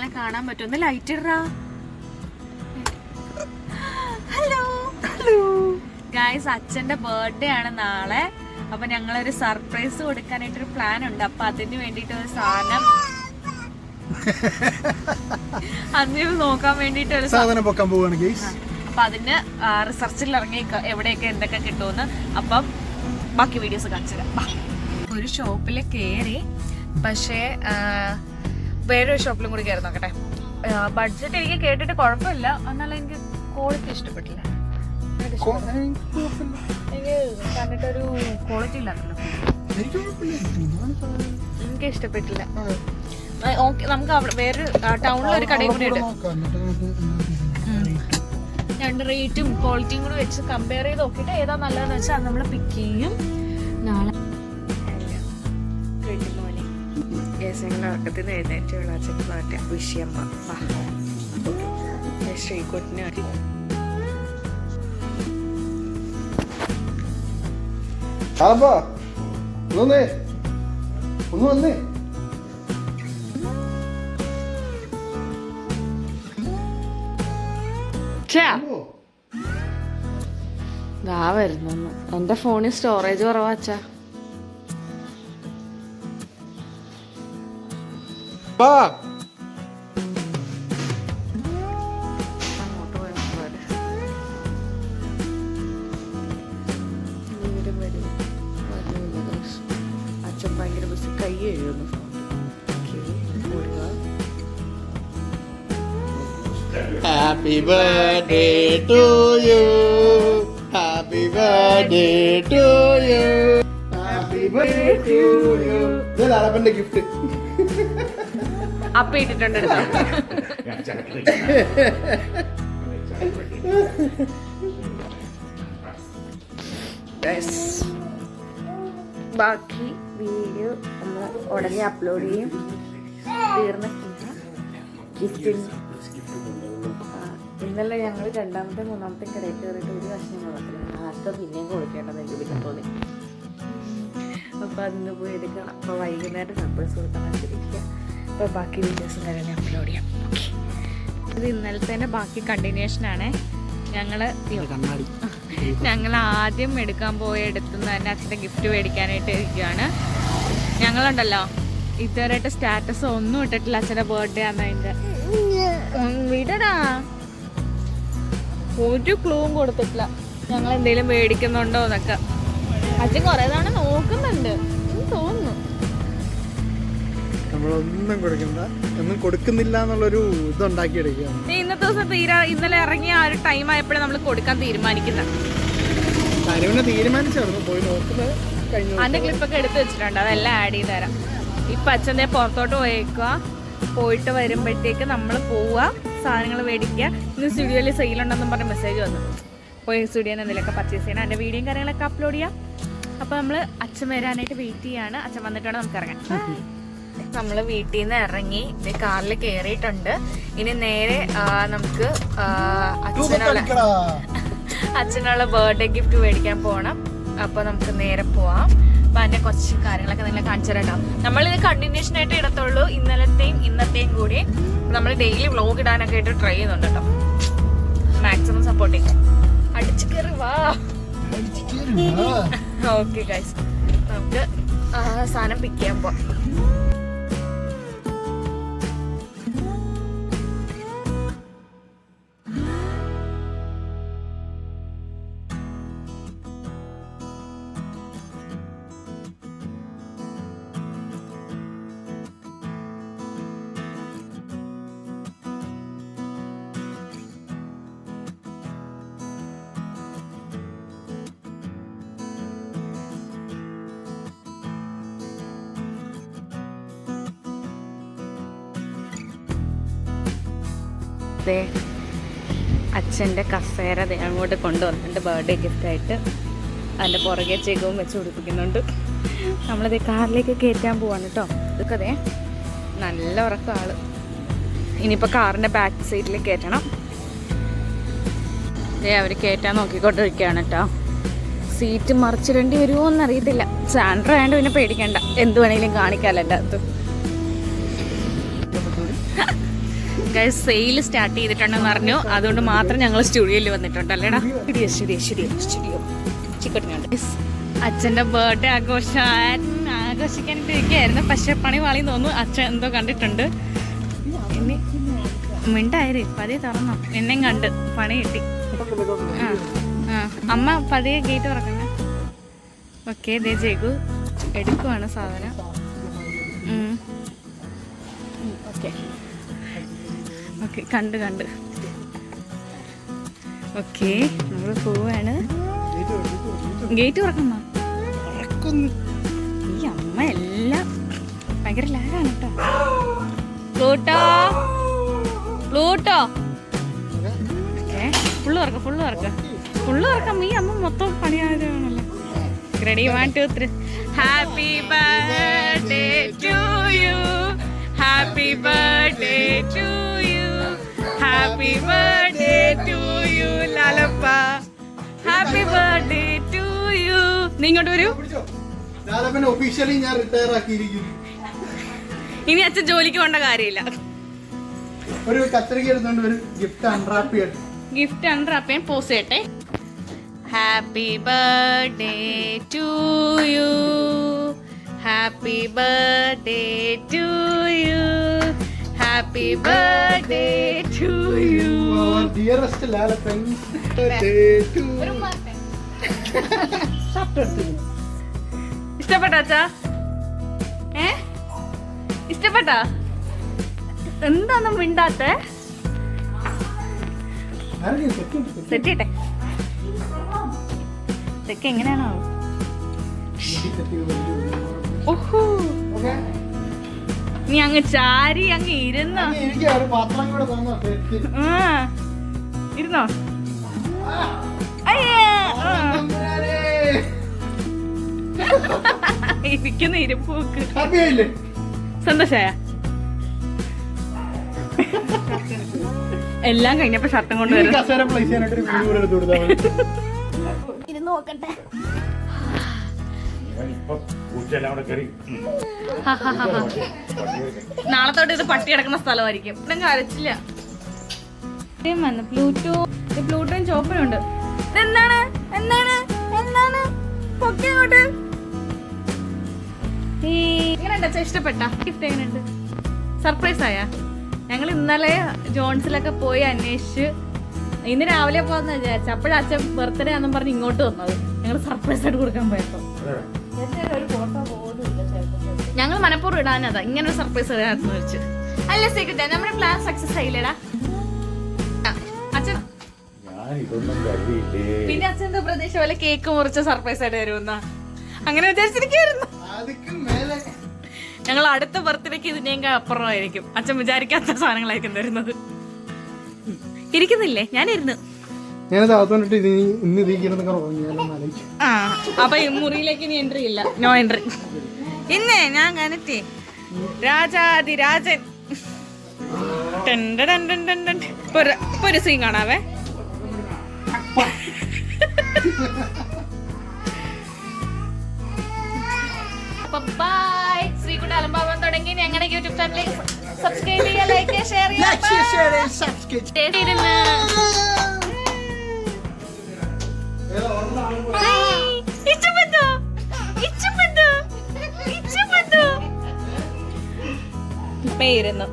ഞങ്ങളെ കാണാൻ പറ്റും. ലൈറ്റ് ഇടാ. ഹലോ ഹലോ ഗായ്സ്, അച്ഛന്റെ ബർത്ത്ഡേ ആണ് നാളെ. അപ്പൊ ഞങ്ങളൊരു സർപ്രൈസ് കൊടുക്കാനായിട്ടൊരു പ്ലാൻ ഉണ്ട്. അപ്പൊ അതിന് വേണ്ടിട്ട് ഒരു സാധനം അതിന് നോക്കാൻ വേണ്ടിട്ട് ഒരു സാധനം പൊക്കാൻ പോവാണ് ഗൈസ്. അപ്പൊ അതിന് റിസർച്ചിൽ ഇറങ്ങി എവിടെയൊക്കെ എന്തൊക്കെ കിട്ടുമെന്ന്. അപ്പം ബാക്കി വീഡിയോസ് കാണിച്ചു തരാം. ഒരു ഷോപ്പിൽ കയറി, പക്ഷേ വേറൊരു ഷോപ്പിലും കൂടി കയറി നോക്കട്ടെ. ബഡ്ജറ്റ് എനിക്ക് കേട്ടിട്ട് കുഴപ്പമില്ല, എന്നാലും എനിക്ക് ക്വാളിറ്റി ഇഷ്ടപ്പെട്ടില്ല. എനിക്ക് കണ്ടിട്ടൊരു ക്വാളിറ്റി ഇല്ലാത്തല്ലോ, എനിക്ക് ഇഷ്ടപ്പെട്ടില്ല. ഓക്കെ, നമുക്ക് അവിടെ വേറെ ടൗണിലൊരു കടയും കൂടി ഉണ്ട്. രണ്ട് റേറ്റും ക്വാളിറ്റിയും കൂടി വെച്ച് കമ്പയർ ചെയ്ത് നോക്കിയിട്ട് ഏതാ നല്ലതെന്ന് വെച്ചാൽ അത് നമ്മൾ പിക്ക് ചെയ്യും. നാളെ ഉറക്കത്തിൽ നിന്ന് എഴുന്നേറ്റ് വിളാച്ചക്ക് മാറ്റ വിഷയം ശ്രീകുട്ടിന് ഒന്ന് വന്നേ. ദാ വരുന്നു. എന്റെ ഫോണിൽ സ്റ്റോറേജ് കുറവാച്ചാ. അച്ഛൻ ഭയങ്കര ബസ് കൈ എഴുതുന്നു. Happy birthday to you. Happy birthday to you. Happy birthday to you. ഇത് അളപ്പന്റെ ഗിഫ്റ്റ്. അപ്പ ഇട്ടിട്ടുണ്ട്. ബാക്കി വീഡിയോ ഒന്ന് ഉടനെ അപ്ലോഡ് ചെയ്യും. തീർന്നിട്ടില്ല. ഗിഫ്റ്റിന് ഇന്നലെ ഞങ്ങൾ രണ്ടാമത്തെ മൂന്നാമത്തെ കടയിൽ കയറിയിട്ട് ഒരു കഷ്ണം കൊടുത്തില്ല. ആർക്കും പിന്നെയും കൊടുക്കേണ്ടത് എനിക്ക് പിന്നെ തോന്നി. അപ്പോൾ അതിന് പോയി എടുക്കണം. അപ്പോൾ വൈകുന്നേരം സർപ്രൈസ് കൊടുക്കാൻ വെച്ചിരിക്കുക. അപ്പോൾ ബാക്കി വീഡിയോസും കാര്യങ്ങളും അപ്ലോഡ് ചെയ്യാം. ഇത് ഇന്നലത്തെ ബാക്കി കണ്ടിന്യൂഷനാണ്. ഞങ്ങൾ ആദ്യം എടുക്കാൻ പോയ എടുത്തുനിന്ന് തന്നെ അച്ഛൻ്റെ ഗിഫ്റ്റ് മേടിക്കാനായിട്ട് ഇരിക്കുകയാണ്. ഞങ്ങളുണ്ടല്ലോ ഇതുവരെയായിട്ട് സ്റ്റാറ്റസ് ഒന്നും ഇട്ടിട്ടില്ല. അച്ഛൻ്റെ ബർത്ത്ഡേ ആണ് അതിൻ്റെ. വിടടാ, ഒരു ക്ലൂവും കൊടുത്തിട്ടില്ല ഞങ്ങൾ എന്തെങ്കിലും മേടിക്കുന്നുണ്ടോ എന്നൊക്കെ. അച്ഛൻ കുറേ തവണ നോക്കുന്നുണ്ട് തോന്നുന്നു. നമ്മളൊന്നും കൊടുക്കണ്ട, ഒന്നും കൊടുക്കുന്നില്ല എന്നുള്ളൊരു ഇതുണ്ടാക്കിയെടുക്കുക. ഇന്നത്തെ ദിവസം ഇന്നലെ ഇറങ്ങിയ ആ ഒരു ടൈം ആയപ്പോഴേ നമ്മൾ കൊടുക്കാൻ തീരുമാനിക്കുന്നത്. പോയി നോക്കുന്നത് അതിന്റെ ക്ലിപ്പൊക്കെ എടുത്ത് വെച്ചിട്ടുണ്ട്, അതെല്ലാം ആഡ് ചെയ്ത് തരാം. ഇപ്പൊ അച്ഛൻ്റെ പുറത്തോട്ട് പോയേക്കുക. പോയിട്ട് വരുമ്പോഴത്തേക്ക് നമ്മൾ പോവുക, സാധനങ്ങൾ മേടിക്കുക. ഇന്ന് സ്റ്റുഡിയോയിൽ സെയിലുണ്ടെന്നും പറഞ്ഞ മെസ്സേജ് വന്നു. പോയി സ്റ്റുഡിയോയിൽ എന്തെങ്കിലുമൊക്കെ പർച്ചേസ് ചെയ്യണം. എൻ്റെ വീഡിയോയും കാര്യങ്ങളൊക്കെ അപ്ലോഡ് ചെയ്യാം. അപ്പോൾ നമ്മൾ അച്ഛൻ വരാനായിട്ട് വെയിറ്റ് ചെയ്യാണ്. അച്ഛൻ വന്നിട്ട് വേണം നമുക്ക് ഇറങ്ങാൻ. നമ്മൾ വീട്ടിൽ നിന്ന് ഇറങ്ങി കാറിൽ കയറിയിട്ടുണ്ട്. ഇനി നേരെ നമുക്ക് അച്ഛനുള്ള ബർത്ത്ഡേ ഗിഫ്റ്റ് മേടിക്കാൻ പോകണം. അപ്പോൾ നമുക്ക് നേരെ പോവാം. അപ്പം അതിൻ്റെ കുറച്ച് കാര്യങ്ങളൊക്കെ നിങ്ങളെ കാണിച്ചു തരാം. നമ്മളിത് കണ്ടിന്യൂഷൻ ആയിട്ട് ഇടത്തുള്ളൂ, ഇന്നലത്തെയും ഇന്നത്തെയും കൂടി. നമ്മൾ ഡെയിലി വ്ലോഗ് ഇടാനൊക്കെ ആയിട്ട് ട്രൈ ചെയ്യുന്നുണ്ട് കേട്ടോ. മാക്സിമം സപ്പോർട്ട് ചെയ്യാം. അടിച്ചു കയറി വാ. ഓക്കെ ഗൈസ്, നമുക്ക് സാധനം പിക്ക് ചെയ്യാൻ പോവാം. അച്ഛൻ്റെ കസേര അങ്ങോട്ട് കൊണ്ടുവന്നിട്ടുണ്ട് ബർത്ത്ഡേ ഗിഫ്റ്റായിട്ട്. അതിൻ്റെ പുറകെ ചെകവും വെച്ച് പിടിപ്പിക്കുന്നുണ്ട്. നമ്മളിത് കാറിലേക്ക് കയറ്റാൻ പോവാണ് കേട്ടോ. ഇതൊക്കെ അതെ നല്ല ഉറക്കം ആള്. ഇനിയിപ്പോൾ കാറിൻ്റെ ബാക്ക് സൈഡിൽ കയറ്റണം. അവർ കയറ്റാൻ നോക്കിക്കൊണ്ടിരിക്കുകയാണ് കേട്ടോ. സീറ്റ് മറിച്ചിടേണ്ടി വരുമോ എന്നറിയത്തില്ല. സാൻഡ്രോ ആയതുകൊണ്ട് പിന്നെ പേടിക്കണ്ട, എന്ത് വേണമെങ്കിലും കാണിക്കാമല്ലോ എൻ്റെ അകത്ത്. ഗൈസ് സെയിൽ സ്റ്റാർട്ട് ചെയ്തിട്ടുണ്ടെന്ന് പറഞ്ഞു. അതുകൊണ്ട് മാത്രം ഞങ്ങൾ സ്റ്റുഡിയോയിൽ വന്നിട്ടുണ്ട് അല്ലേടാ. സ്റ്റുഡിയോ ചിക്കോട്ടിനുണ്ട്. അച്ഛൻ്റെ ബർത്ത്ഡേ ആഘോഷിക്കാനായിട്ട് ഇരിക്കുകയായിരുന്നു. പക്ഷെ പണി വാളി തോന്നുന്നു. അച്ഛൻ എന്തോ കണ്ടിട്ടുണ്ട്. ഇനി മിണ്ടായിരേ പതിയെ തുറന്നോ. എന്നെയും കണ്ട് പണി കിട്ടി. അമ്മ പതിയെ ഗേറ്റ് തുറക്കണേ. ഓക്കെ ദേ ജേഗു എടുക്കുവാണ് സാധനം. ഓക്കെ ഓക്കെ കണ്ട് ഓക്കെ നമ്മൾ പോവാണ്. ഗേറ്റ് തുറക്കുന്നോ? ഈ അമ്മ എല്ലാം ഭയങ്കര ലാഗാണ് കേട്ടോ. പ്ലൂട്ടോ ഓക്കെ ഫുള്ള് തുറക്കാം. ഈ അമ്മ മൊത്തം പണിയായതാണല്ലോ. Ready 1 2 3. Happy birthday to you, happy birthday to you, happy birthday to you ലാലപ്പ, ഹാപ്പി ബർത്ത്ഡേ ടു യു. നീ ഇങ്ങോട്ട് വരൂ. ഒഫീഷ്യലി ഞാൻ റിട്ടയർ ആക്കിയിരിക്കുന്നു. ഇനി അച്ഛൻ ജോലിക്ക് പോകേണ്ട കാര്യമില്ല. ഒരു കത്രിക എടുത്തോണ്ട് ഒരു ഗിഫ്റ്റ് അൺറാപ്പ് ചെയ്യാൻ പോസ് ചെയ്യട്ടെ. Happy birthday to you, happy birthday to you, happy birthday to you. Dearest Lalappan ഇഷ്ടപ്പെട്ടോ അച്ഛാ? ഇഷ്ടപ്പെട്ടോ? എന്താന്നും മിണ്ടാത്തെ? സെറ്റ് ചെയ്യട്ടെ. ഇതൊക്കെ എങ്ങനെയാണോ? ഓഹോ നീ അങ്ങ് ചാരി അങ്ങ് ഇരുന്നോ? ഇരുന്നോ? ഇരിക്കുന്ന ഇരിപ്പോക്ക് സന്തോഷായ? എല്ലാം കഴിഞ്ഞപ്പോ ഷർട്ടും കൊണ്ട് നോക്കട്ടെ. നാളെ തൊട്ട് ഇത് പട്ടി കിടക്കുന്ന സ്ഥലമായിരിക്കും. ഇവിടെ കരച്ചില്ല. പ്ലൂട്ടോയും ചോപ്പനുണ്ട്. എന്താണ് എങ്ങനെയുണ്ട്? ഇഷ്ടപ്പെട്ട ഗിഫ്റ്റ് എങ്ങനെയുണ്ട്? സർപ്രൈസ് ആയാ? ഞങ്ങൾ ഇന്നലെ ജോൺസിലൊക്കെ പോയി അന്വേഷിച്ച് ഇന്ന് രാവിലെ പോകാന്ന് വിചാരിച്ചു. അപ്പോഴാ അച്ഛൻ ബർത്ത്ഡേ ആണെന്നും പറഞ്ഞ് ഇങ്ങോട്ട് വന്നത്. ഞങ്ങൾ സർപ്രൈസ് ആയിട്ട് കൊടുക്കാൻ പോയപ്പോ ഞങ്ങൾ മനഃപൂർവ്വം ഇടാനതാ ഇങ്ങനെ ഒരു സർപ്രൈസ് ഇടാന്ന് വെച്ച്. അല്ല സീക്രട്ട് നമ്മുടെ പ്ലാൻ സക്സസ് ആയില്ലേടാ അച്ഛൻ? പിന്നെ അച്ഛൻ്റെ പ്രതീക്ഷ പോലെ കേക്ക് മുറിച്ച സർപ്രൈസ് ആയിട്ട് വരുമെന്നാ അങ്ങനെ വിചാരിച്ചിരിക്കുന്നു. ഞങ്ങൾ അടുത്ത ബർത്ത്ഡേക്ക് ഇതിനെയൊക്കെ അപ്പുറമായിരിക്കും. അച്ഛൻ വിചാരിക്കാത്ത സാധനങ്ങളായിരിക്കും തരുന്നത്. ഇരിക്കുന്നില്ലേ? ഞാനിരുന്നു. അപ്പൊ മുറിയിലേക്ക് ഇനി എൻട്രി ഇല്ല. No entry. ഇന്നേ ഞാൻ കനറ്റേ രാജാതിരാജൻ. ഇപ്പൊ ഒരു സീൻ കാണാവേ. ബൈ. ശ്രീകുട്ടി അലംഭാവം തുടങ്ങി ഞങ്ങളുടെ യൂട്യൂബ് ചാനലിൽ സബ്സ്ക്രൈബ് ചെയ്യുക, ലൈക്ക് ചെയ്യുക, ഷെയർ ചെയ്യുക. ഇപ്പൊ ഇരുന്നു